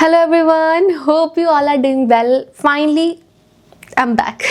Hello everyone, hope you all are doing well. Finally, I'm back.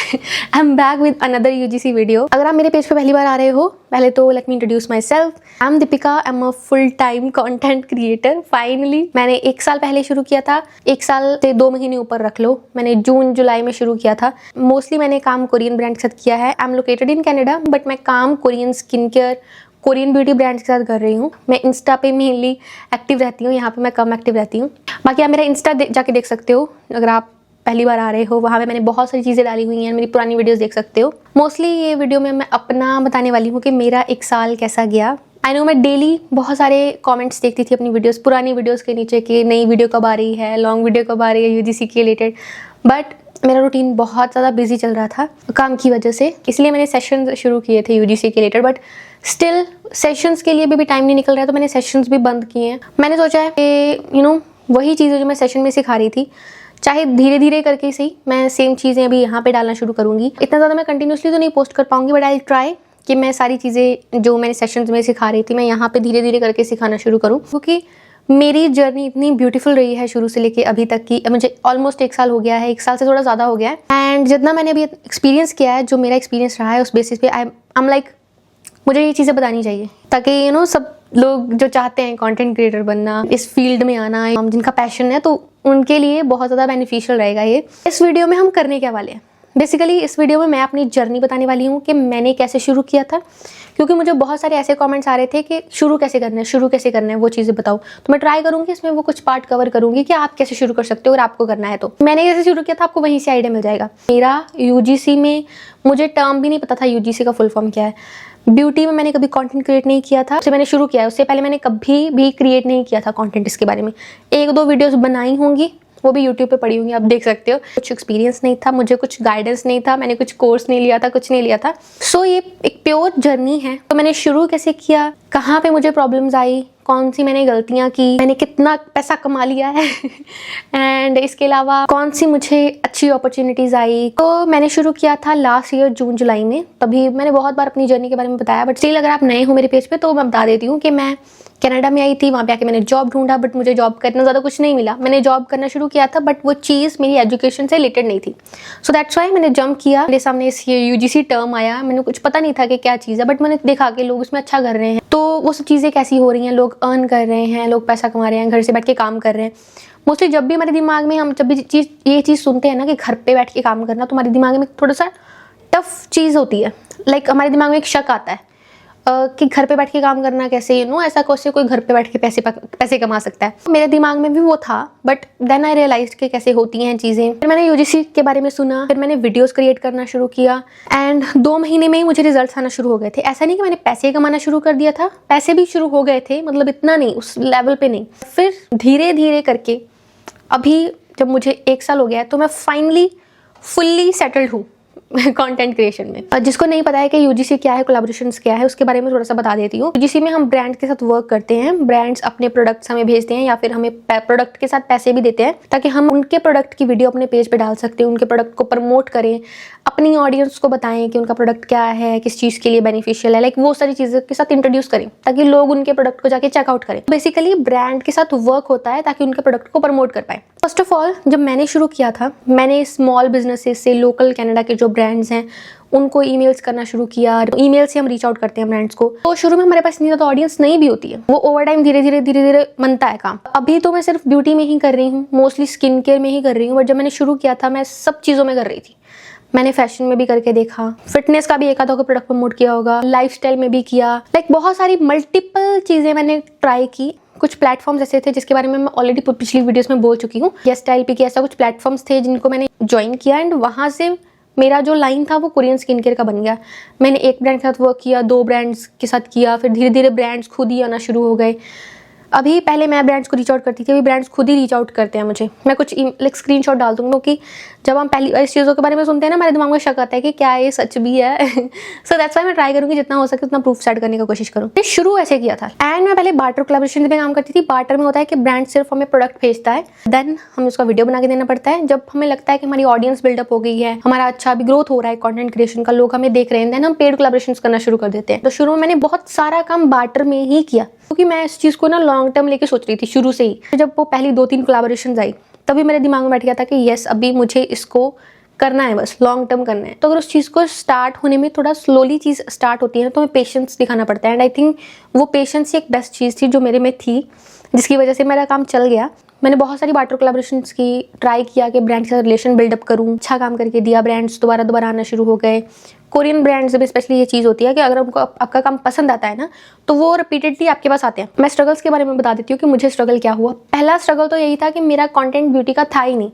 I'm back with another UGC video. अगर आप मेरे page पे पहली बार आ रहे हो, पहले तो let me introduce myself. I'm Deepika. I'm a full-time content creator. Finally, मैंने 1 साल पहले शुरू किया था. 1 साल से 2 महीने ऊपर रख लो. मैंने जून जुलाई में शुरू किया था. मोस्टली मैंने काम कोरियन ब्रांड के साथ किया है. I'm located in Canada, but मैं काम Korean skin care, Korean beauty brands के साथ कर रही हूँ. मैं इंस्टा पे मेनली एक्टिव रहती हूँ, यहाँ पे मैं कम एक्टिव रहती हूँ. बाकी आप मेरा इंस्टा जाके देख सकते हो. अगर आप पहली बार आ रहे हो, वहाँ पे मैंने बहुत सारी चीज़ें डाली हुई हैं. मेरी पुरानी वीडियोस देख सकते हो. मोस्टली ये वीडियो में मैं अपना बताने वाली हूँ कि मेरा 1 साल कैसा गया. आई नो मैं डेली बहुत सारे कमेंट्स देखती थी अपनी वीडियोस, पुरानी वीडियोस के नीचे कि नई वीडियो कब आ रही है, लॉन्ग वीडियो कब आ रही है यूजीसी के रिलेटेड. बट मेरा रूटीन बहुत ज़्यादा बिजी चल रहा था काम की वजह से, इसलिए मैंने सेशंस शुरू किए थे यूजीसी के रिलेटेड. बट स्टिल सेशंस के लिए भी टाइम नहीं निकल रहा है, तो मैंने सेशंस भी बंद किए हैं. मैंने सोचा है कि वही चीज़ें जो मैं सेशन में सिखा रही थी, चाहे धीरे धीरे करके सही, मैं सेम चीज़ें अभी यहाँ पे डालना शुरू करूँगी. इतना ज़्यादा मैं कंटिन्यूसली तो नहीं पोस्ट कर पाऊँगी, बट आई ट्राई कि मैं सारी चीज़ें जो मैंने सेशंस में सिखा रही थी, मैं यहाँ पे धीरे धीरे करके सिखाना शुरू करूँ. क्योंकि मेरी जर्नी इतनी ब्यूटीफुल रही है शुरू से लेके अभी तक की. मुझे ऑलमोस्ट 1 साल हो गया है, 1 साल से थोड़ा ज़्यादा हो गया है. एंड जितना मैंने अभी एक्सपीरियंस किया है, जो मेरा एक्सपीरियंस रहा है, उस बेसिस पे आई एम लाइक मुझे ये चीज़ें बतानी चाहिए, ताकि सब लोग जो चाहते हैं कंटेंट क्रिएटर बनना, इस फील्ड में आना, जिनका पैशन है, तो उनके लिए बहुत ज़्यादा बेनिफिशियल रहेगा ये. इस वीडियो में हम करने क्या वाले हैं, बेसिकली इस वीडियो में मैं अपनी जर्नी बताने वाली हूँ कि मैंने कैसे शुरू किया था. क्योंकि मुझे बहुत सारे ऐसे कमेंट्स आ रहे थे कि शुरू कैसे करना है वो चीज़ें बताओ. तो मैं ट्राई करूँगी इसमें वो कुछ पार्ट कवर करूँगी कि आप कैसे शुरू कर सकते हो अगर आपको करना है. तो मैंने कैसे शुरू किया था, आपको वहीं से आइडिया मिल जाएगा. मेरा यूजीसी में मुझे टर्म भी नहीं पता था यूजीसी का फुल फॉर्म क्या है. ब्यूटी में मैंने कभी कंटेंट क्रिएट नहीं किया था. उससे मैंने शुरू किया है, उससे पहले मैंने कभी भी क्रिएट नहीं किया था कंटेंट इसके बारे में. 1-2 वीडियोस बनाई होंगी, वो भी यूट्यूब पे पड़ी होंगी, आप देख सकते हो. कुछ एक्सपीरियंस नहीं था, मुझे कुछ गाइडेंस नहीं था, मैंने कुछ कोर्स नहीं लिया था, कुछ नहीं लिया था. सो ये एक प्योर जर्नी है. तो मैंने शुरू कैसे किया, कहाँ पे मुझे प्रॉब्लम्स आई, कौन सी मैंने गलतियाँ की, मैंने कितना पैसा कमा लिया है एंड इसके अलावा कौन सी मुझे अच्छी अपॉर्चुनिटीज़ आई. तो मैंने शुरू किया था लास्ट ईयर जून जुलाई में. तभी मैंने बहुत बार अपनी जर्नी के बारे में बताया, बट स्टिल अगर आप नए हो मेरे पेज पे तो मैं बता देती हूँ कि मैं कनाडा में आई थी. वहाँ पे आके मैंने जॉब ढूंढा, बट मुझे जॉब करना ज़्यादा कुछ नहीं मिला. मैंने जॉब करना शुरू किया था, बट वो चीज़ मेरी एजुकेशन से रिलेटेड नहीं थी. सो दैट्स वाई मैंने जंप किया. मेरे सामने ये यूजीसी टर्म आया, मैंने कुछ पता नहीं था कि क्या चीज़ है, बट मैंने देखा कि लोग उसमें अच्छा कर रहे हैं. तो वो सब चीज़ें कैसी हो रही हैं, लोग अर्न कर रहे हैं, लोग पैसा कमा रहे हैं, घर से बैठ के काम कर रहे हैं. मोस्टली जब भी हमारे दिमाग में हम जब भी ये चीज़ सुनते हैं ना कि घर पे बैठ के काम करना, तो हमारे दिमाग में थोड़ा सा टफ चीज़ होती है. लाइक हमारे दिमाग में एक शक आता है कि घर पे बैठ के काम करना कैसे, ऐसा कैसे कोई घर पे बैठ के पैसे कमा सकता है. मेरे दिमाग में भी वो था, बट देन आई रियलाइज कि कैसे होती हैं चीज़ें. फिर मैंने यूजीसी के बारे में सुना, फिर मैंने वीडियोस क्रिएट करना शुरू किया. एंड 2 महीने में ही मुझे रिजल्ट्स आना शुरू हो गए थे. ऐसा नहीं कि मैंने पैसे कमाना शुरू कर दिया था, पैसे भी शुरू हो गए थे, मतलब इतना नहीं, उस लेवल पे नहीं. फिर धीरे धीरे करके अभी जब मुझे 1 साल हो गया है, तो मैं फाइनली फुल्ली सेटल्ड हूँ कंटेंट क्रिएशन में. जिसको नहीं पता है कि यूजीसी क्या है, कोलैबोरेशंस क्या है, उसके बारे में थोड़ा सा बता देती हूँ. यूजीसी में हम ब्रांड के साथ वर्क करते हैं. ब्रांड्स अपने प्रोडक्ट्स हमें भेजते हैं या फिर हमें प्रोडक्ट के साथ पैसे भी देते हैं, ताकि हम उनके प्रोडक्ट की वीडियो अपने पेज पे डाल सकते हैं, उनके प्रोडक्ट को प्रमोट करें, अपनी ऑडियंस को बताएं कि उनका प्रोडक्ट क्या है, किस चीज़ के लिए बेनिफिशियल है. लाइक वो सारी चीज़ों के साथ इंट्रोड्यूस करें ताकि लोग उनके प्रोडक्ट को जाके चेकआउट करें. बेसिकली ब्रांड के साथ वर्क होता है ताकि उनके प्रोडक्ट को प्रमोट कर पाए. फर्स्ट ऑफ ऑल जब मैंने शुरू किया था, मैंने स्मॉल बिजनेसेस से, लोकल कनाडा के जो ब्रांड्स हैं उनको ईमेल्स करना शुरू किया. ईमेल से हम रीच आउट करते हैं ब्रांड्स को. तो शुरू में हमारे पास इतनी ज़्यादा ऑडियंस नहीं भी होती है, वो ओवर टाइम धीरे धीरे बनता है काम. अभी तो मैं सिर्फ ब्यूटी में ही कर रही हूँ, मोस्टली स्किन केयर में ही कर रही हूँ. बट जब मैंने शुरू किया था, मैं सब चीज़ों में कर रही थी. मैंने फैशन में भी करके देखा, फिटनेस का भी एक आधा प्रोडक्ट प्रमोट किया होगा, लाइफस्टाइल में भी किया. लाइक बहुत सारी मल्टीपल चीज़ें मैंने ट्राई की. कुछ प्लेटफॉर्म्स ऐसे थे जिसके बारे में मैं ऑलरेडी पिछली वीडियोस में बोल चुकी हूँ. गेस्ट स्टाइल पे, ऐसा कुछ प्लेटफॉर्म्स थे जिनको मैंने ज्वाइन किया. एंड वहाँ से मेरा जो लाइन था वो कोरियन स्किन केयर का बन गया. मैंने एक ब्रांड के साथ वर्क किया, 2 ब्रांड्स के साथ किया, फिर धीरे धीरे ब्रांड्स खुद ही आना शुरू हो गए. अभी पहले मैं ब्रांड्स को रीच आउट करती थी, अभी ब्रांड्स खुद ही रीच आउट करते हैं मुझे. मैं कुछ लाइक स्क्रीनशॉट डाल दूँगी, क्योंकि जब हम पहली बार इस चीज़ों के बारे में सुनते हैं ना, हमारे दिमाग में शक आता है कि क्या ये सच भी है. सो दैट्स वाई मैं ट्राई करूँगी जितना हो सके उतना प्रूफ सेट करने की कोशिश करूँ. मैं शुरू ऐसे किया था. एंड मैं पहले बार्टर कोलैबोरेशन में काम करती थी. बार्टर में होता है कि ब्रांड सिर्फ हमें प्रोडक्ट भेजता है, देन हमें उसका वीडियो बना के देना पड़ता है. जब हमें लगता है कि हमारी ऑडियंस बिल्डअप हो गई है, हमारा अच्छा अभी ग्रोथ हो रहा है कंटेंट क्रिएशन का, लोग हमें देख रहे हैं, देन हम पेड कोलैबोरेशंस करना शुरू कर देते हैं. तो शुरू में मैंने बहुत सारा काम बार्टर में ही किया. क्योंकि मैं इस चीज़ को ना लॉन्ग टर्म लेके सोच रही थी शुरू से ही। जब वो पहली 2-3 कोलैबोरेशंस आई तभी मेरे दिमाग में बैठ गया था कि यस, अभी मुझे इसको करना है, बस लॉन्ग टर्म करना है। तो अगर उस चीज़ को स्टार्ट होने में थोड़ा स्लोली चीज़ स्टार्ट होती है ना, तो हमें पेशेंस दिखाना पड़ता है। एंड आई थिंक वो पेशेंस ही एक बेस्ट चीज़ थी जो मेरे में थी, जिसकी वजह से मेरा काम चल गया। मैंने बहुत सारी बार्टर कोलैबोरेशंस की, ट्राई किया कि ब्रांड के साथ रिलेशन बिल्डअप करूँ, अच्छा काम करके दिया, ब्रांड्स दोबारा आना शुरू हो गए। कोरियन ब्रांड्स में स्पेशली ये चीज़ होती है कि अगर उनको आपका काम पसंद आता है ना, तो वो रिपीटेडली आपके पास आते हैं। मैं स्ट्रगल्स के बारे में बता देती हूँ कि मुझे स्ट्रगल क्या हुआ। पहला स्ट्रगल तो यही था कि मेरा कंटेंट ब्यूटी का था ही नहीं।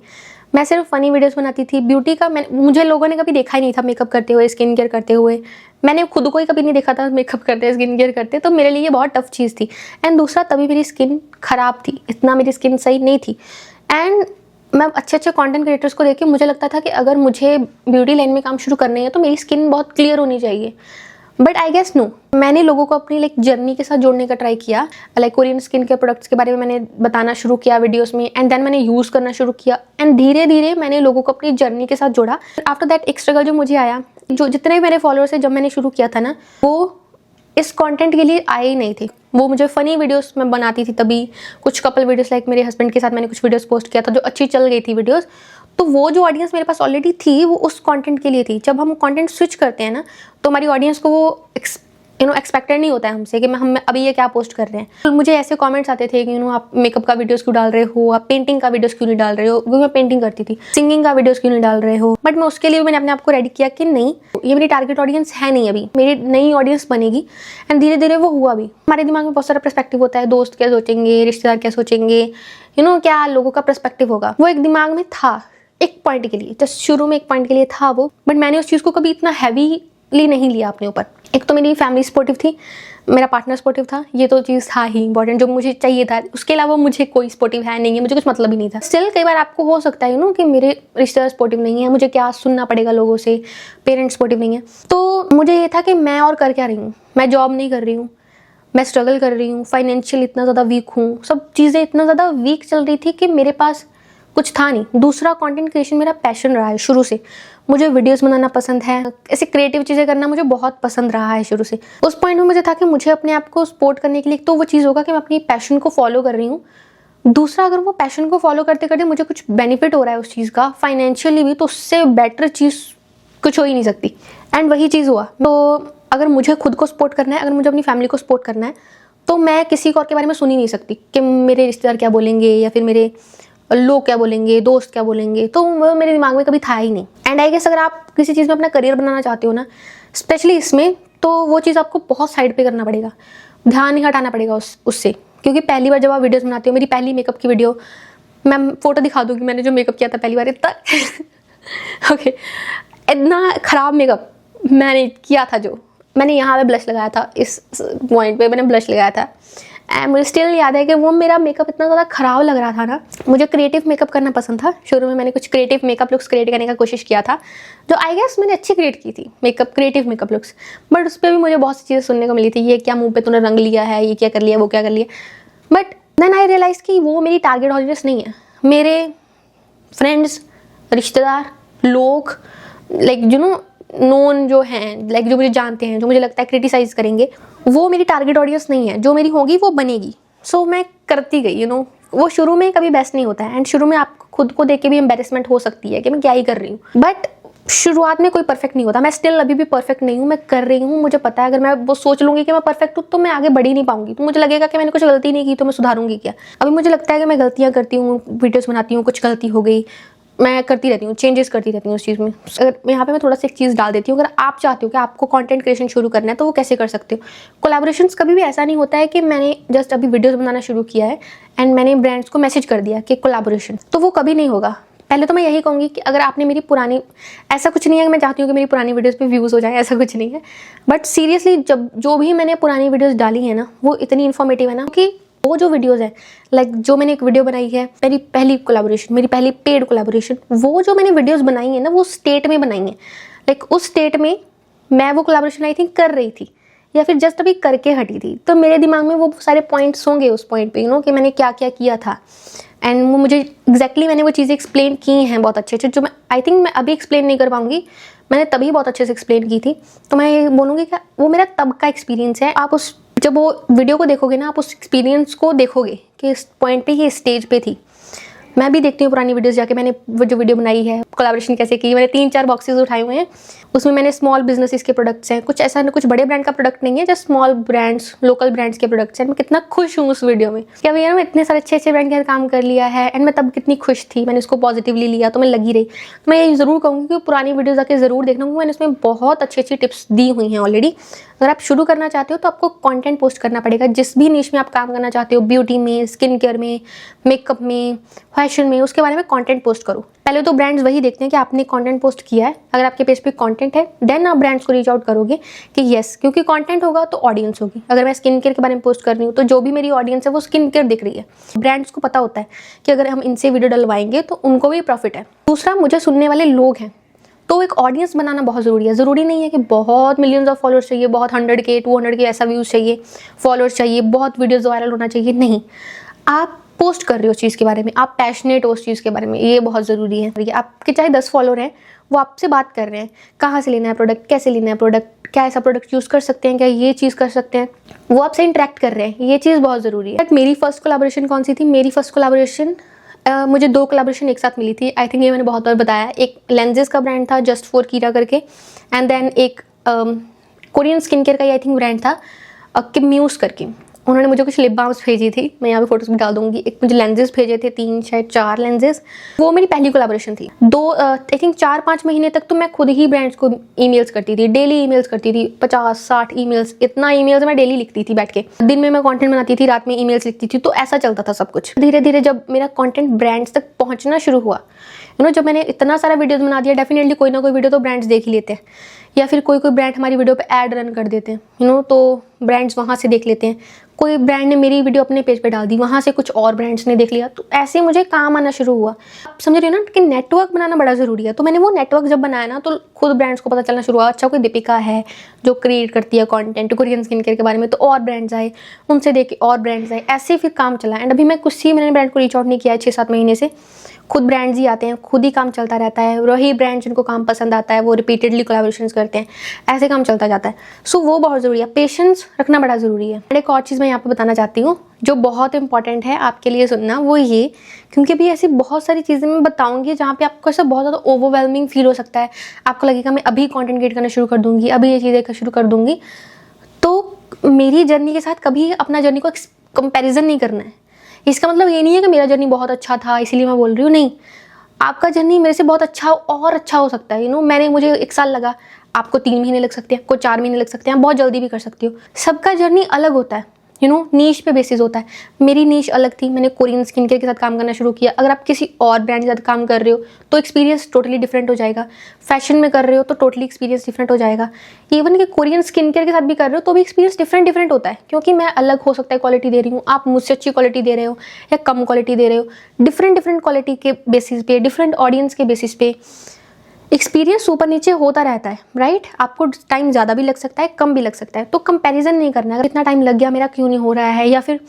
मैं सिर्फ फनी वीडियोस बनाती थी ब्यूटी का। मुझे लोगों ने कभी देखा ही नहीं था मेकअप करते हुए, स्किन केयर करते हुए। मैंने खुद को ही कभी नहीं देखा था मेकअप करते, स्किन केयर करते। तो मेरे लिए ये बहुत टफ चीज़ थी। एंड दूसरा, तभी मेरी स्किन ख़राब थी, इतना मेरी स्किन सही नहीं थी। एंड मैं अच्छे कंटेंट क्रिएटर्स को देख के मुझे लगता था कि अगर मुझे ब्यूटी लाइन में काम शुरू करनी है तो मेरी स्किन बहुत क्लियर होनी चाहिए। बट आई गेस नो, मैंने लोगों को अपनी जर्नी के साथ जोड़ने का ट्राई किया। कोरियन स्किन केयर प्रोडक्ट्स के बारे में मैंने बताना शुरू किया वीडियोस में, एंड देन मैंने यूज़ करना शुरू किया। एंड धीरे धीरे मैंने लोगों को अपनी जर्नी के साथ जोड़ा। आफ्टर दैट एक स्ट्रगल जो मुझे आया, जो जितने भी मेरे फॉलोअर्स है जब मैंने शुरू किया था ना, वो इस कंटेंट के लिए आए ही नहीं थे। वो मुझे फ़नी वीडियोस मैं बनाती थी तभी, कुछ कपल वीडियोस मेरे हस्बैंड के साथ मैंने कुछ वीडियोस पोस्ट किया था जो अच्छी चल गई थी वीडियोस। तो वो जो ऑडियंस मेरे पास ऑलरेडी थी वो उस कंटेंट के लिए थी। जब हम कंटेंट स्विच करते हैं ना, तो हमारी ऑडियंस को वो एक्सपेक्टेड नहीं होता है हमसे कि हम अभी ये क्या पोस्ट कर रहे हैं। तो मुझे ऐसे कमेंट्स आते थे कि आप मेकअप का वीडियोस क्यों डाल रहे हो, आप पेंटिंग का वीडियोस क्यों नहीं डाल रहे हो, क्योंकि मैं पेंटिंग करती थी। सिंगिंग का वीडियोस क्यों नहीं डाल रहे हो। बट मैं उसके लिए मैंने अपने आप को रेडी किया कि नहीं, ये मेरी टारगेट ऑडियंस है नहीं, अभी मेरी नई ऑडियंस बनेगी। एंड धीरे धीरे वो हुआ भी। हमारे दिमाग में बहुत सारा पर्सपेक्टिव होता है, दोस्त क्या सोचेंगे, रिश्तेदार क्या सोचेंगे, क्या लोगों का पर्सपेक्टिव होगा। वो एक दिमाग में था एक पॉइंट के लिए, जस्ट शुरू में एक पॉइंट के लिए था वो। बट मैंने उस चीज़ को कभी इतना हैवीली नहीं लिया अपने ऊपर। एक तो मेरी फैमिली सपोर्टिव थी, मेरा पार्टनर सपोर्टिव था, ये तो चीज़ था ही इंपॉर्टेंट जो मुझे चाहिए था। उसके अलावा मुझे कोई सपोर्टिव है नहीं है, मुझे कुछ मतलब ही नहीं था। स्टिल कई बार आपको हो सकता है कि मेरे रिश्तेदार सपोर्टिव नहीं है, मुझे क्या सुनना पड़ेगा लोगों से, पेरेंट्स सपोर्टिव नहीं है। तो मुझे ये था कि मैं और कर क्या रही हूँ, मैं जॉब नहीं कर रही हूँ, मैं स्ट्रगल कर रही हूँ, फाइनेंशियल इतना ज़्यादा वीक हूँ, सब चीज़ें इतना ज़्यादा वीक चल रही थी कि मेरे पास कुछ था नहीं। दूसरा, कंटेंट क्रिएशन मेरा पैशन रहा है शुरू से। मुझे वीडियोस बनाना पसंद है, ऐसे क्रिएटिव चीज़ें करना मुझे बहुत पसंद रहा है शुरू से। उस पॉइंट में मुझे था कि मुझे अपने आप को सपोर्ट करने के लिए तो वो चीज़ होगा कि मैं अपनी पैशन को फॉलो कर रही हूँ। दूसरा, अगर वो पैशन को फॉलो करते करते मुझे कुछ बेनिफिट हो रहा है उस चीज़ का, फाइनेंशियली भी, तो उससे बेटर चीज़ कुछ हो ही नहीं सकती। एंड वही चीज़ हुआ। तो अगर मुझे खुद को सपोर्ट करना है, अगर मुझे अपनी फैमिली को सपोर्ट करना है, तो मैं किसी और के बारे में सुन ही नहीं सकती कि मेरे रिश्तेदार क्या बोलेंगे या फिर मेरे लोग क्या बोलेंगे, दोस्त क्या बोलेंगे। तो वो मेरे दिमाग में कभी था ही नहीं। एंड आई गेस अगर आप किसी चीज़ में अपना करियर बनाना चाहते हो ना, स्पेशली इसमें, तो वो चीज़ आपको बहुत साइड पे करना पड़ेगा, ध्यान नहीं हटाना पड़ेगा उससे। क्योंकि पहली बार जब आप वीडियोस बनाते हो, मेरी पहली मेकअप की वीडियो, मैं फोटो दिखा दूँगी, मैंने जो मेकअप किया था पहली बार, इतना ओके, इतना ख़राब मेकअप मैंने किया था। जो मैंने यहाँ पे ब्लश लगाया था, इस पॉइंट पे मैंने ब्लश लगाया था। एंड मुझे स्टिल याद है कि वो मेरा मेकअप इतना ज़्यादा ख़राब लग रहा था ना। मुझे क्रिएटिव मेकअप करना पसंद था। शुरू में मैंने कुछ क्रिएटिव मेकअप लुक्स क्रिएट करने का कोशिश किया था, जो आई गेस मैंने अच्छी क्रिएट की थी, क्रिएटिव मेकअप लुक्स। बट उस पर भी मुझे बहुत सी चीज़ें सुनने को मिली थी, ये क्या मुँह पे तूने रंग लिया है, ये क्या कर लिया, वो क्या कर लिया। बट देन आई रियलाइज़ कि वो मेरी टारगेट ऑडियंस नहीं है। मेरे फ्रेंड्स, रिश्तेदार, लोग नोन जो हैं, जो मुझे जानते हैं, जो मुझे लगता है क्रिटिसाइज़ करेंगे, वो मेरी टारगेट ऑडियंस नहीं है। जो मेरी होगी वो बनेगी। सो मैं करती गई। वो शुरू में कभी बेस्ट नहीं होता है। एंड शुरू में आपको खुद को देख के भी एम्बेरसमेंट हो सकती है कि मैं क्या ही कर रही हूँ। बट शुरुआत में कोई परफेक्ट नहीं होता। मैं स्टिल अभी भी परफेक्ट नहीं हूँ, मैं कर रही हूँ। मुझे पता है अगर मैं वो सोच लूँगी कि मैं परफेक्ट हूँ तो मैं आगे बढ़ ही नहीं पाऊंगी। तो मुझे लगेगा कि मैंने कुछ गलती नहीं की तो मैं सुधारूंगी क्या। अभी मुझे लगता है कि मैं गलतियाँ करती हूँ, वीडियोज़ बनाती हूँ, कुछ गलती हो गई, मैं करती रहती हूँ, चेंजेस करती रहती हूँ उस चीज़ में। अगर यहाँ पे मैं थोड़ा सा एक चीज़ डाल देती हूँ, अगर आप चाहते हो कि आपको कंटेंट क्रिएशन शुरू करना है तो वो कैसे कर सकते हो। कोलैबोरेशंस कभी भी ऐसा नहीं होता है कि मैंने जस्ट अभी वीडियोस बनाना शुरू किया है एंड मैंने ब्रांड्स को मैसेज कर दिया कि कोलैबोरेशन, तो वो कभी नहीं होगा। पहले तो मैं यही कहूँगी कि अगर आपने मेरी पुरानी, ऐसा कुछ नहीं है कि मैं चाहती हूँ कि मेरी पुरानी वीडियोस पे व्यूज़ हो जाए, ऐसा कुछ नहीं है। बट सीरियसली जो भी मैंने पुरानी वीडियोस डाली है ना, वो इतनी इन्फॉर्मेटिव है ना कि वो जो वीडियोस है, जो मैंने एक वीडियो बनाई है, मेरी पहली कोलैबोरेशन, मेरी पहली पेड कोलैबोरेशन, वो जो मैंने वीडियोस बनाई है ना, वो स्टेट में बनाई है। उस स्टेट में मैं वो कोलैबोरेशन आई थिंक कर रही थी या फिर जस्ट अभी करके हटी थी। तो मेरे दिमाग में वो सारे पॉइंट्स होंगे उस पॉइंट पे कि मैंने क्या क्या किया था। एंड वो मुझे एग्जैक्टली मैंने वो चीज़ें एक्सप्लेन की हैं बहुत अच्छे से, जो मैं आई थिंक मैं अभी एक्सप्लेन नहीं कर पाऊंगी, मैंने तभी बहुत अच्छे से एक्सप्लेन की थी। तो मैं ये बोलूँगी कि वो मेरा तब का एक्सपीरियंस है। आप उस जब वो वीडियो को देखोगे ना, आप उस एक्सपीरियंस को देखोगे कि इस पॉइंट पे ही इस स्टेज पे थी। मैं भी देखती हूँ पुरानी वीडियोस जाके, मैंने वो जो वीडियो बनाई है कोलैबोरेशन कैसे की, मैंने 3-4 बॉक्सेस उठाए हुए हैं। उसमें मैंने स्मॉल बिजनेसेस के प्रोडक्ट्स हैं, कुछ ऐसा कुछ बड़े ब्रांड का प्रोडक्ट नहीं है, just small brands, local brands के प्रोडक्ट्स हैं। मैं कितना खुश हूँ उस वीडियो में कि भैया मैं इतने सारे अच्छे ब्रांड के साथ काम कर लिया है, एंड मैं तब कितनी खुश थी, मैंने उसको पॉजिटिवली लिया तो मैं लगी रही। तो मैं ये ज़रूर कहूँगी कि पुरानी वीडियो जाके ज़रूर देखना, क्योंकि मैंने उसमें बहुत अच्छी टिप्स दी हुई हैं ऑलरेडी। अगर आप शुरू करना चाहते हो तो आपको कंटेंट पोस्ट करना पड़ेगा, जिस भी निश में आप काम करना चाहते हो, ब्यूटी में, स्किन केयर में, मेकअप में, फैशन में, उसके बारे में कंटेंट पोस्ट करो। पहले तो ब्रांड्स वही देखते हैं कि आपने कंटेंट पोस्ट किया है। अगर आपके पेज पे कंटेंट है, देन आप ब्रांड्स को रीच आउट करोगे कि यस, क्योंकि कंटेंट होगा तो ऑडियंस होगी। अगर मैं स्किन केयर के बारे में पोस्ट कर रही हूँ तो जो भी मेरी ऑडियंस है वो स्किन केयर दिख रही है। ब्रांड्स को पता होता है कि अगर हम इनसे वीडियो डलवाएंगे तो उनको भी प्रॉफिट है। दूसरा, मुझे सुनने वाले लोग हैं, तो एक ऑडियंस बनाना बहुत ज़रूरी है। ज़रूरी नहीं है कि बहुत मिलियंस ऑफ फॉलोअर्स चाहिए, बहुत 100K 200K ऐसा व्यूज़ चाहिए, फॉलोअर्स चाहिए, बहुत वीडियोस वायरल होना चाहिए। नहीं, आप पोस्ट कर रहे हो उस चीज़ के बारे में, आप पैशनेट हो उस चीज़ के बारे में, ये बहुत ज़रूरी है। आपके चाहे 10 फॉलोअर हैं, वो आपसे बात कर रहे हैं, कहाँ से लेना है प्रोडक्ट, कैसे लेना है प्रोडक्ट, क्या ऐसा प्रोडक्ट यूज़ कर सकते हैं, क्या ये चीज़ कर सकते हैं, वो आपसे इंटरेक्ट कर रहे हैं, ये चीज़ बहुत ज़रूरी है। मेरी फर्स्ट कोलैबोरेशन कौन सी थी? मेरी फर्स्ट कोलैबोरेशन मुझे 2 कोलैबोरेशन एक साथ मिली थी। आई थिंक ये मैंने बहुत बार बताया। एक लेंजेस का ब्रांड था जस्ट फॉर कीरा करके, एंड देन एक कोरियन स्किन केयर का आई थिंक ब्रांड था किम्यूस करके। उन्होंने मुझे कुछ लिप बाम्स भेजी थी, मैं यहाँ पे फोटोज भी डाल दूंगी। एक मुझे लेंजेस भेजे थे, 3 शायद 4 लेंजेस। वो मेरी पहली कोलैबोरेशन थी। आई थिंक 4-5 महीने तक तो मैं खुद ही ब्रांड्स को ईमेल्स करती थी, डेली ईमेल्स करती थी, 50-60 ईमेल्स, इतना ईमेल्स मैं डेली लिखती थी बैठ के। दिन में मैं कंटेंट बनाती थी, रात में ईमेल्स लिखती थी, तो ऐसा चलता था सब कुछ। धीरे धीरे जब मेरा कंटेंट ब्रांड्स तक पहुंचना शुरू हुआ, जब मैंने इतना सारा वीडियोस बना दिया, डेफिनेटली कोई ना कोई वीडियो तो ब्रांड्स देख ही लेते हैं, या फिर कोई ब्रांड हमारी वीडियो पे ऐड रन कर देते हैं, तो ब्रांड्स वहाँ से देख लेते हैं। कोई ब्रांड ने मेरी वीडियो अपने पेज पे डाल दी, वहाँ से कुछ और ब्रांड्स ने देख लिया, तो ऐसे मुझे काम आना शुरू हुआ। आप समझ रहे हो ना कि नेटवर्क बनाना बड़ा ज़रूरी है। तो मैंने वो नेटवर्क जब बनाया ना, तो खुद ब्रांड्स को पता चलना शुरू हुआ। अच्छा, कोई दीपिका है जो क्रिएट करती है कंटेंट कोरियन स्किन केयर के बारे में, तो और ब्रांड्स आए, उनसे देख के और ब्रांड्स आए, ऐसे फिर काम चला। एंड अभी मैं कुछ ही मैंने ब्रांड को रीच आउट नहीं किया है 6-7 महीने से। खुद ब्रांड्स ही आते हैं, खुद ही काम चलता रहता है। वही ब्रांड जिनको काम पसंद आता है वो रिपीटेडली कोलैबोरेशंस करते हैं, ऐसे काम चलता जाता है। सो वो बहुत ज़रूरी है, पेशेंस रखना बड़ा ज़रूरी है। एक और चीज़ मैं यहाँ पे बताना चाहती हूँ जो बहुत इंपॉर्टेंट है आपके लिए सुनना, वो ये, क्योंकि अभी ऐसी बहुत सारी चीज़ें मैं बताऊँगी जहाँ पे आपको ऐसा बहुत ज़्यादा ओवरवेलमिंग फील हो सकता है। आपको लगेगा मैं अभी कॉन्टेंट क्रिएट करना शुरू कर दूँगी, अभी ये चीज़ें शुरू कर दूँगी। तो मेरी जर्नी के साथ कभी अपना जर्नी को कंपेरिजन नहीं करना है। इसका मतलब ये नहीं है कि मेरा जर्नी बहुत अच्छा था इसलिए मैं बोल रही हूँ, नहीं। आपका जर्नी मेरे से बहुत अच्छा और अच्छा हो सकता है। मुझे 1 साल लगा, आपको 3 महीने लग सकते हैं, आपको 4 महीने लग सकते हैं, बहुत जल्दी भी कर सकती हो। सबका जर्नी अलग होता है, नीश पे बेसिस होता है। मेरी नीश अलग थी, मैंने कोरियन स्किन केयर के साथ काम करना शुरू किया। अगर आप किसी और ब्रांड के साथ काम कर रहे हो तो एक्सपीरियंस टोटली डिफरेंट हो जाएगा। फैशन में कर रहे हो तो टोटली एक्सपीरियंस डिफरेंट हो जाएगा। इवन कि कोरियन स्किन केयर के साथ भी कर रहे हो तो भी एक्सपीरियंस डिफरेंट होता है, क्योंकि मैं अलग हो सकता है क्वालिटी दे रही हूँ, आप मुझसे अच्छी क्वालिटी दे रहे हो या कम क्वालिटी दे रहे हो। डिफरेंट क्वालिटी के बेसिस पे, डिफरेंट ऑडियंस के बेसिस पे एक्सपीरियंस ऊपर नीचे होता रहता है, राइट। आपको टाइम ज़्यादा भी लग सकता है, कम भी लग सकता है, तो कंपैरिजन नहीं करना है। अगर इतना टाइम लग गया, मेरा क्यों नहीं हो रहा है, या फिर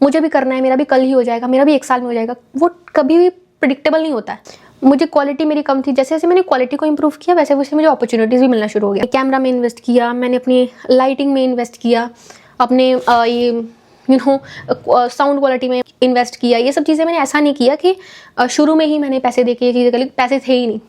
मुझे भी करना है, मेरा भी कल ही हो जाएगा, मेरा भी 1 साल में हो जाएगा, वो कभी भी प्रिडिक्टेबल नहीं होता है। मुझे क्वालिटी मेरी कम थी, जैसे जैसे मैंने क्वालिटी को इंप्रूव किया वैसे वैसे मुझे अपॉर्चुनिटीज़ भी मिलना शुरू हो गया। कैमरा में इन्वेस्ट किया, मैंने अपनी लाइटिंग में इन्वेस्ट किया, अपने साउंड क्वालिटी में इन्वेस्ट किया। ये सब चीज़ें मैंने ऐसा नहीं किया कि शुरू में ही मैंने पैसे दे के ये चीज़ें कर ली। पैसे थे ही नहीं,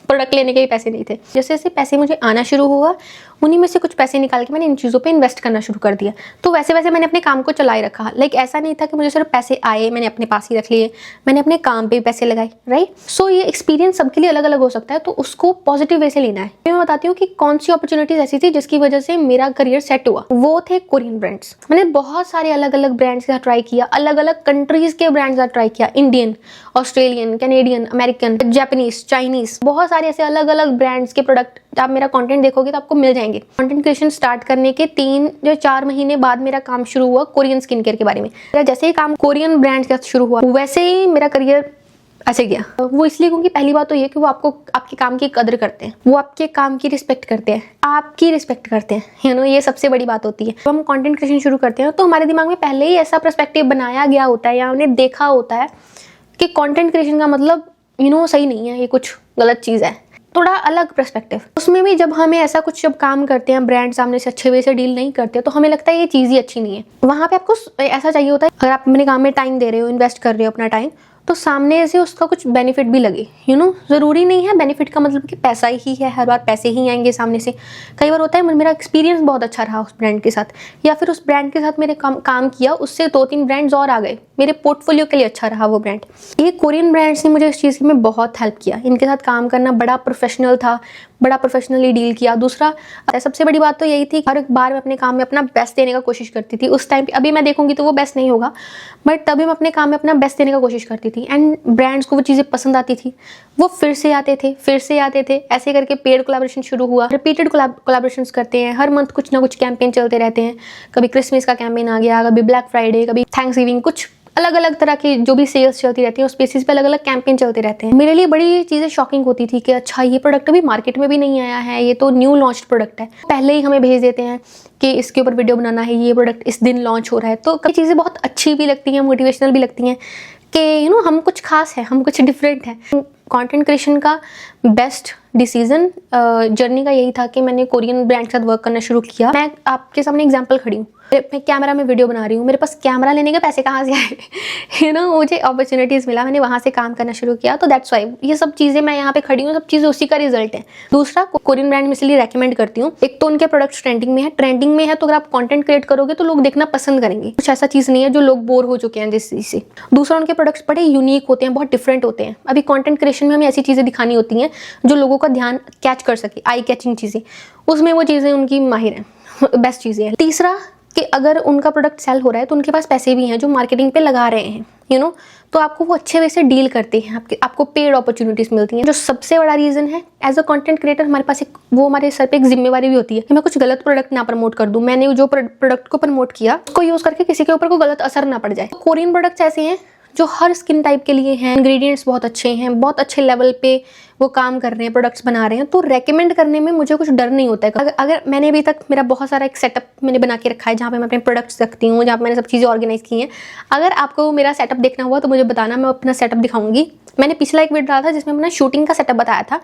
प्रोडक्ट लेने के भी पैसे नहीं थे। जैसे जैसे पैसे मुझे आना शुरू हुआ, उन्हीं में से कुछ पैसे निकाल के मैंने इन चीज़ों पे इन्वेस्ट करना शुरू कर दिया। तो वैसे वैसे मैंने अपने काम को चलाए रखा। ऐसा नहीं था कि मुझे सिर्फ पैसे आए मैंने अपने पास ही रख लिए, मैंने अपने काम पे भी पैसे लगाए, राइट। सो ये एक्सपीरियंस सबके लिए अलग अलग हो सकता है, तो उसको पॉजिटिव वे से लेना है। मैं बताती हूँ कि कौन सी अपॉर्चुनिटीज ऐसी थी जिसकी वजह से मेरा करियर सेट हुआ। वो थे कोरियन ब्रांड्स। मैंने बहुत सारे अलग अलग ब्रांड्स के साथ ट्राई किया, अलग अलग कंट्रीज के ब्रांड्स के साथ ट्राई किया, Indian, Australian, Canadian, American, Japanese, Chinese, बहुत सारे ऐसे अलग अलग ब्रांड्स के प्रोडक्ट। आप मेरा कंटेंट देखोगे तो आपको मिल जाएंगे। कंटेंट क्रिएशन स्टार्ट करने के 3-4 महीने बाद मेरा काम शुरू हुआ कोरियन स्किन केयर के बारे में। मेरा जैसे ही काम कोरियन ब्रांड्स के साथ शुरू हुआ, वैसे ही मेरा करियर ऐसे गया। वो इसलिए क्योंकि पहली बात तो ये कि वो आपके काम की कदर करते हैं, वो आपके काम की रिस्पेक्ट करते हैं, आपकी रिस्पेक्ट करते हैं। ये सबसे बड़ी बात होती है। जब हम कंटेंट क्रिएशन शुरू करते हैं तो हमारे दिमाग में पहले ही ऐसा पर्सपेक्टिव बनाया गया होता है, या हमने देखा होता है कि कंटेंट क्रिएशन का मतलब सही नहीं है, ये कुछ गलत चीज़ है। थोड़ा अलग पर्सपेक्टिव। उसमें भी जब हमें ऐसा कुछ जब काम करते हैं, ब्रांड सामने से अच्छे वे से डील नहीं करते, तो हमें लगता है ये चीज़ ही अच्छी नहीं है। वहाँ पे आपको ऐसा चाहिए होता है, अगर आप अपने काम में टाइम दे रहे हो, इन्वेस्ट कर रहे हो अपना टाइम, तो सामने से उसका कुछ बेनिफिट भी लगे। ज़रूरी नहीं है बेनिफिट का मतलब कि पैसा ही है, हर बार पैसे ही आएंगे सामने से। कई बार होता है मेरा एक्सपीरियंस बहुत अच्छा रहा उस ब्रांड के साथ, या फिर उस ब्रांड के साथ मेरे काम किया, उससे 2-3 ब्रांड्स और आ गए, मेरे पोर्टफोलियो के लिए अच्छा रहा वो ब्रांड। ये कोरियन ब्रांड्स ने मुझे इस चीज़ में बहुत हेल्प किया। इनके साथ काम करना बड़ा प्रोफेशनल था, बड़ा प्रोफेशनली डील किया। दूसरा सबसे बड़ी बात तो यही थी, हर एक बार मैं अपने काम में अपना बेस्ट देने का कोशिश करती थी उस टाइम पे। अभी मैं देखूंगी तो वो बेस्ट नहीं होगा, बट तभी मैं अपने काम में अपना बेस्ट देने का कोशिश करती थी। एंड ब्रांड्स को वो चीज़ें पसंद आती थी, वो फिर से आते थे। ऐसे करके पेड कोलैबोरेशन शुरू हुआ, रिपीटेड कोलैबोरेशंस करते हैं। हर मंथ कुछ ना कुछ कैंपेन चलते रहते हैं। कभी क्रिसमस का कैंपेन आ गया, कभी ब्लैक फ्राइडे, कभी थैंक्सगिविंग, कुछ अलग अलग तरह की जो भी सेल्स चलती रहती है उस बेसिस पे अलग अलग कैंपेन चलते रहते हैं। मेरे लिए बड़ी चीज़ें शॉकिंग होती थी कि अच्छा ये प्रोडक्ट अभी मार्केट में भी नहीं आया है, ये तो न्यू लॉन्च प्रोडक्ट है। पहले ही हमें भेज देते हैं कि इसके ऊपर वीडियो बनाना है, ये प्रोडक्ट इस दिन लॉन्च हो रहा है। तो कई चीज़ें बहुत अच्छी भी लगती हैं, मोटिवेशनल भी लगती हैं कि हम कुछ खास है, हम कुछ डिफरेंट है। कंटेंट क्रिएशन का बेस्ट डिसीजन जर्नी का यही था कि मैंने कोरियन ब्रांड के साथ वर्क करना शुरू किया। मैं आपके सामने एग्जांपल खड़ी हूँ, मैं कैमरा में वीडियो बना रही हूँ, मेरे पास कैमरा लेने के पैसे कहाँ से आए मुझे अपॉर्चुनिटीज़ मिला, मैंने वहाँ से काम करना शुरू किया। तो दैट्स वाई ये सब चीज़ें मैं यहाँ पे खड़ी हूँ, सब चीज़ें उसी का रिजल्ट है। दूसरा, कोरियन ब्रांड में इसलिए रेकमेंड करती हूँ, एक तो उनके प्रोडक्ट्स ट्रेंडिंग में है तो अगर आप कंटेंट क्रिएट करोगे तो लोग देखना पसंद करेंगे। कुछ ऐसा चीज़ नहीं है जो लोग बोर हो चुके हैं जिस चीज़ से। दूसरा, उनके प्रोडक्ट्स बड़े यूनिक होते हैं, बहुत डिफरेंट होते हैं। अभी कंटेंट क्रिएशन में हमें ऐसी चीज़ें दिखानी होती हैं जो लोगों का ध्यान कैच कर सके, आई कैचिंग चीज़ें, उसमें वो चीज़ें उनकी माहिर हैं, बेस्ट चीज़ें हैं। तीसरा कि अगर उनका प्रोडक्ट सेल हो रहा है तो उनके पास पैसे भी हैं जो मार्केटिंग पे लगा रहे हैं, तो आपको वो अच्छे वे से डील करते हैं, आपको पेड अपॉर्चुनिटीज़ मिलती हैं। जो सबसे बड़ा रीज़न है, एज अ कंटेंट क्रिएटर हमारे पास हमारे सर पे एक जिम्मेवारी भी होती है कि मैं कुछ गलत प्रोडक्ट ना प्रमोट कर दूं। मैंने जो प्रोडक्ट को प्रमोट किया उसको यूज़ करके किसी के ऊपर कोई गलत असर ना पड़ जाए। कोरियन प्रोडक्ट्स ऐसे हैं जो हर स्किन टाइप के लिए हैं, इंग्रेडिएंट्स बहुत अच्छे हैं, बहुत अच्छे लेवल पे वो काम कर रहे हैं, प्रोडक्ट्स बना रहे हैं, तो रेकमेंड करने में मुझे कुछ डर नहीं होता है। अगर मैंने अभी तक मेरा बहुत सारा एक सेटअप मैंने बना के रखा है जहाँ पे मैं अपने प्रोडक्ट्स रखती हूँ, जहाँ पे मैंने सब चीज़ें ऑर्गेनाइज की हैं। अगर आपको मेरा सेटअप देखना हुआ तो मुझे बताना, मैं अपना सेटअप दिखाऊंगी। मैंने पिछला एक वीडियो डाला था जिसमें मैंने शूटिंग का सेटअप बताया था,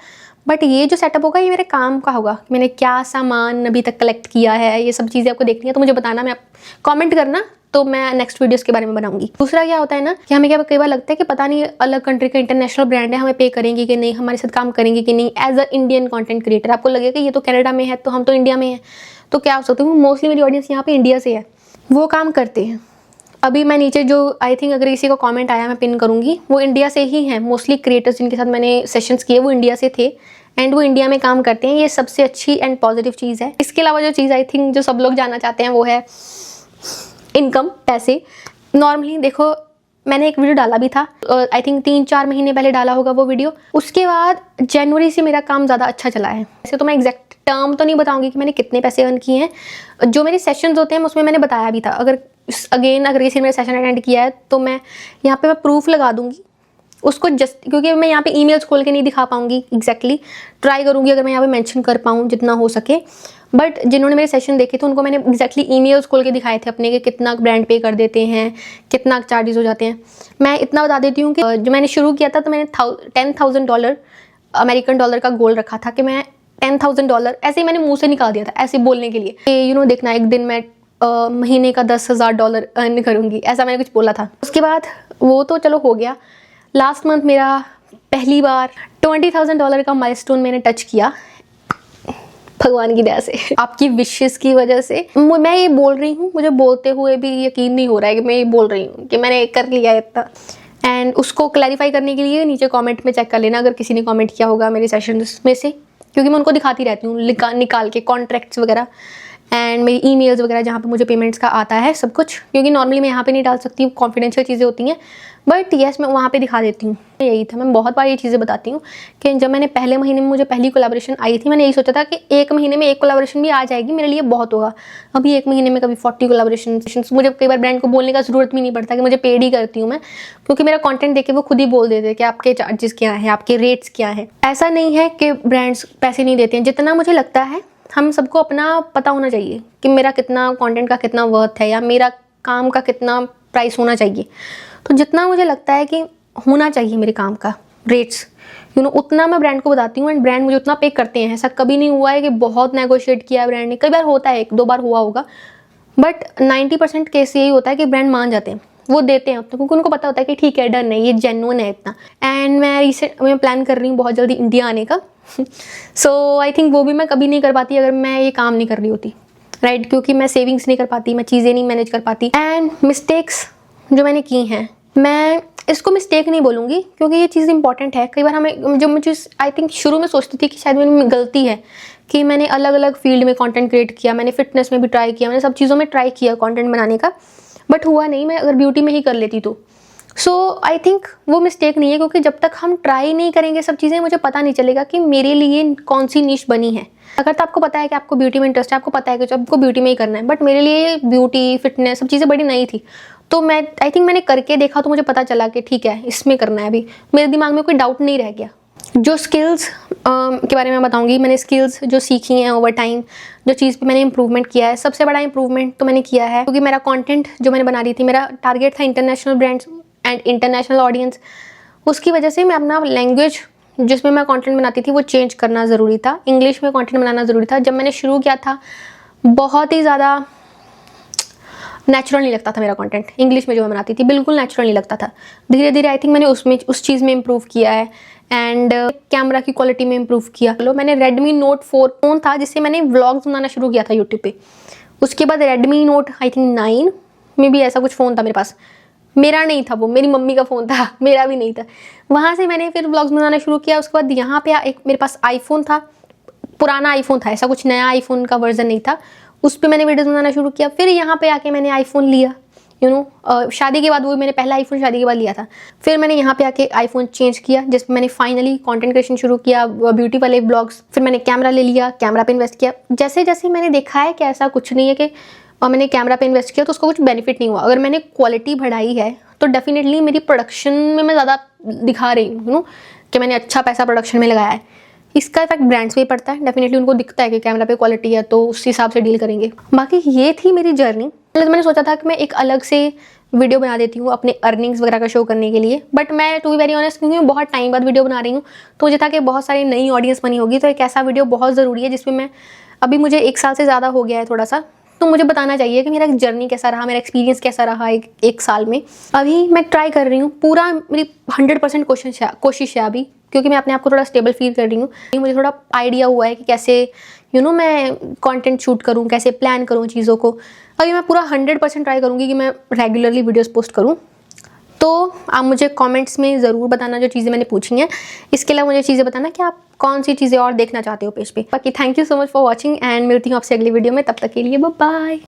बट ये जो सेटअप होगा ये मेरे काम का होगा। मैंने क्या सामान अभी तक कलेक्ट किया है, ये सब चीज़ें आपको देखनी है तो मुझे बताना, मैं कॉमेंट करना, तो मैं नेक्स्ट वीडियोस के बारे में बनाऊंगी। दूसरा क्या होता है ना कि हमें क्या कई बार लगता है कि पता नहीं अलग कंट्री का इंटरनेशनल ब्रांड है, हमें पे करेंगे कि नहीं, हमारे साथ काम करेंगे कि नहीं। As a Indian content creator आपको लगेगा कि ये तो कनाडा में है तो हम तो इंडिया में हैं, तो क्या हो सकता है। मोस्टली मेरी ऑडियंस यहाँ पे इंडिया से है, वो काम करते हैं। अभी मैं नीचे जो आई थिंक अगर किसी को कॉमेंट आया मैं पिन करूँगी, वो इंडिया से ही हैं। मोस्टली क्रिएटर्स जिनके साथ मैंने सेशंस किए वो इंडिया से थे एंड वो इंडिया में काम करते हैं। ये सबसे अच्छी एंड पॉजिटिव चीज़ है। इसके अलावा जो चीज़ आई थिंक जो सब लोग जानना चाहते हैं वो है इनकम, पैसे। नॉर्मली देखो, मैंने एक वीडियो डाला भी था, आई थिंक 3-4 महीने पहले डाला होगा वो वीडियो। उसके बाद जनवरी से मेरा काम ज़्यादा अच्छा चला है। वैसे तो मैं एग्जैक्ट टर्म तो नहीं बताऊंगी कि मैंने कितने पैसे अर्न किए हैं। जो मेरे सेशंस होते हैं उसमें मैंने बताया भी था। अगर किसी ने मेरा सेशन अटेंड किया है तो मैं यहाँ पे मैं प्रूफ लगा दूंगी उसको, जस्ट क्योंकि मैं यहाँ पे ईमेल्स खोल के नहीं दिखा पाऊंगी एग्जैक्टली। ट्राई करूंगी अगर मैं यहाँ पे मेंशन कर पाऊँ जितना हो सके। बट जिन्होंने मेरे सेशन देखे थे उनको मैंने एग्जैक्टली ईमेल्स खोल के दिखाए थे अपने, कि कितना ब्रांड पे कर देते हैं, कितना चार्जेस हो जाते हैं। मैं इतना बता देती हूँ कि जो मैंने शुरू किया था तो मैंने $10,000 अमेरिकन डॉलर का गोल रखा था कि मैं $10,000 ऐसे ही मैंने मुँह से निकाल दिया था, ऐसे बोलने के लिए कि देखना एक दिन मैं महीने का $10,000 अर्न करूँगी, ऐसा मैंने कुछ बोला था। उसके बाद वो तो चलो हो गया। लास्ट मंथ मेरा पहली बार $20,000 का माइलस्टोन मैंने टच किया, भगवान की दया से, आपकी विशेस की वजह से। मैं ये बोल रही हूँ, मुझे बोलते हुए भी यकीन नहीं हो रहा है कि मैं ये बोल रही हूँ कि मैंने कर लिया इतना। एंड उसको क्लैरिफाई करने के लिए नीचे कमेंट में चेक कर लेना अगर किसी ने कमेंट किया होगा मेरे सेशन में से, क्योंकि मैं उनको दिखाती रहती हूँ निकाल के कॉन्ट्रैक्ट्स वगैरह एंड मेरी ईमेल्स वगैरह जहाँ पे मुझे पेमेंट्स का आता है सब कुछ, क्योंकि नॉर्मली मैं यहाँ पे नहीं डाल सकती, कॉन्फिडेंशियल चीज़ें होती हैं। बट येस मैं वहाँ पे दिखा देती हूँ। यही था, मैं बहुत बार ये चीज़ें बताती हूँ कि जब मैंने पहले महीने में मुझे पहली कोलैबोरेशन आई थी, मैंने यही सोचा था कि एक महीने में एक कोलैबोरेशन भी आ जाएगी मेरे लिए बहुत होगा। अभी एक महीने में कभी 40 कोलैबोरेशन, मुझे कई बार ब्रांड को बोलने का ज़रूरत भी नहीं पड़ता कि मुझे पेड ही करती हूँ मैं, क्योंकि मेरा कॉन्टेंट देख के वो खुद ही बोल देते हैं कि आपके चार्जेस क्या है, आपके रेट्स क्या है। ऐसा नहीं है कि ब्रांड्स पैसे नहीं देते हैं, जितना मुझे लगता है हम सबको अपना पता होना चाहिए कि मेरा कितना कंटेंट का कितना वर्थ है या मेरा काम का कितना प्राइस होना चाहिए। तो जितना मुझे लगता है कि होना चाहिए मेरे काम का, रेट्स, उतना मैं ब्रांड को बताती हूँ एंड ब्रांड मुझे उतना पे करते हैं। ऐसा कभी नहीं हुआ है कि बहुत नेगोशिएट किया है ब्रांड ने, कई बार होता है, 1-2 बार हुआ होगा, बट 90% केस यही होता है कि ब्रांड मान जाते हैं, वो देते हैं उतना, क्योंकि उनको पता होता है कि ठीक है, डन है, ये जेन्युइन है इतना। एंड मैं प्लान कर रही हूँ बहुत जल्दी इंडिया आने का सो आई थिंक वो भी मैं कभी नहीं कर पाती अगर मैं ये काम नहीं कर रही होती, राइट, क्योंकि मैं सेविंग्स नहीं कर पाती, मैं चीज़ें नहीं मैनेज कर पाती। एंड मिस्टेक्स जो मैंने की हैं, मैं इसको मिस्टेक नहीं बोलूँगी क्योंकि ये चीज़ इंपॉर्टेंट है। कई बार हमें जो मुझे आई थिंक शुरू में सोचती थी कि शायद मेरी गलती है कि मैंने अलग अलग फील्ड में कंटेंट क्रिएट किया, मैंने फिटनेस में भी ट्राई किया, मैंने सब चीज़ों में ट्राई किया कंटेंट बनाने का, बट हुआ नहीं। मैं अगर ब्यूटी में ही कर लेती तो सो आई थिंक वो मिस्टेक नहीं है, क्योंकि जब तक हम ट्राई नहीं करेंगे सब चीज़ें, मुझे पता नहीं चलेगा कि मेरे लिए कौन सी नीश बनी है। अगर तो आपको पता है कि आपको ब्यूटी में इंटरेस्ट है, आपको पता है कि आपको ब्यूटी में ही करना है, बट मेरे लिए ब्यूटी फिटनेस सब चीज़ें बड़ी नई थी, तो मैं आई थिंक मैंने करके देखा तो मुझे पता चला कि ठीक है, इसमें करना है। अभी मेरे दिमाग में कोई डाउट नहीं रह गया। जो स्किल्स के बारे में बताऊंगी, मैंने स्किल्स जो सीखी हैं ओवर टाइम, जो चीज़ पे मैंने इंप्रूवमेंट किया है, सबसे बड़ा इंप्रूवमेंट तो मैंने किया है क्योंकि मेरा कंटेंट जो मैंने बना रही थी, मेरा टारगेट था international brands and international audience. उसकी वजह से मैं अपना लैंग्वेज जिसमें मैं कंटेंट बनाती थी वो चेंज करना ज़रूरी था, इंग्लिश में कंटेंट बनाना ज़रूरी था। जब मैंने शुरू किया था बहुत ही ज़्यादा नेचुरल नहीं लगता था मेरा कंटेंट, इंग्लिश में जो मैं बनाती थी बिल्कुल नेचुरल नहीं लगता था। धीरे धीरे आई थिंक मैंने उस चीज़ में इम्प्रूव किया है एंड कैमरा की क्वालिटी में इम्प्रूव किया। मैंने Redmi Note 4 फ़ोन था जिससे मैंने व्लॉग्स बनाना शुरू किया था यूट्यूब पे। उसके बाद Redmi Note आई थिंक 9 में भी ऐसा कुछ फ़ोन था मेरे पास, मेरा नहीं था वो, मेरी मम्मी का फ़ोन था, मेरा भी नहीं था। वहाँ से मैंने फिर व्लॉग्स बनाना शुरू किया। उसके बाद यहाँ पे एक मेरे पास आईफोन था, पुराना आईफोन था, ऐसा कुछ नया आईफोन का वर्जन नहीं था, उस पर मैंने वीडियोस बनाना शुरू किया। फिर यहाँ पे आके मैंने आईफोन लिया, शादी के बाद, वो मैंने पहला आईफोन शादी के बाद लिया था। फिर मैंने यहाँ पे आके आईफोन चेंज किया जिसमें मैंने फाइनली कंटेंट क्रिएशन शुरू किया, ब्यूटी वाले ब्लॉग्स। फिर मैंने कैमरा ले लिया, कैमरा पे इन्वेस्ट किया। जैसे जैसे मैंने देखा है कि ऐसा कुछ नहीं है कि मैंने कैमरा पे इन्वेस्ट किया तो उसका कुछ बेनिफिट नहीं हुआ। अगर मैंने क्वालिटी बढ़ाई है तो डेफिनेटली मेरी प्रोडक्शन में मैं ज़्यादा दिखा रही हूँ कि मैंने अच्छा पैसा प्रोडक्शन में लगाया है। इसका इफेक्ट ब्रांड्स पे ही पड़ता है, डेफिनेटली उनको दिखता है कि कैमरा पे क्वालिटी है तो उस हिसाब से डील करेंगे। बाकी ये थी मेरी जर्नी। मैंने सोचा था कि मैं एक अलग से वीडियो बना देती हूँ अपने अर्निंग्स वगैरह का शो करने के लिए, बट मैं टू बी वेरी ऑनेस्ट, क्योंकि मैं बहुत टाइम बाद वीडियो बना रही हूँ तो मुझे था कि बहुत सारी नई ऑडियंस बनी होगी, तो एक ऐसा वीडियो बहुत ज़रूरी है जिसमें मैं, अभी मुझे 1 साल से ज़्यादा हो गया है थोड़ा सा, तो मुझे बताना चाहिए कि मेरा जर्नी कैसा रहा, मेरा एक्सपीरियंस कैसा रहा एक साल में। अभी मैं ट्राई कर रही हूँ, पूरा मेरी 100% कोशिश है अभी, क्योंकि मैं अपने आप को थोड़ा स्टेबल फील कर रही हूँ। मुझे थोड़ा आइडिया हुआ है कि कैसे मैं कंटेंट शूट करूँ, कैसे प्लान करूँ चीज़ों को। अभी मैं पूरा 100% ट्राई करूँगी कि मैं रेगुलरली वीडियोस पोस्ट करूँ। तो आप मुझे कमेंट्स में ज़रूर बताना जो चीज़ें मैंने पूछी हैं। इसके अलावा मुझे चीज़ें बताना कि आप कौन सी चीज़ें और देखना चाहते हो पेज पे। बाकी thank you so much for watching and मिलती हूँ आपसे अगली वीडियो में, तब तक के लिए बाय बाय।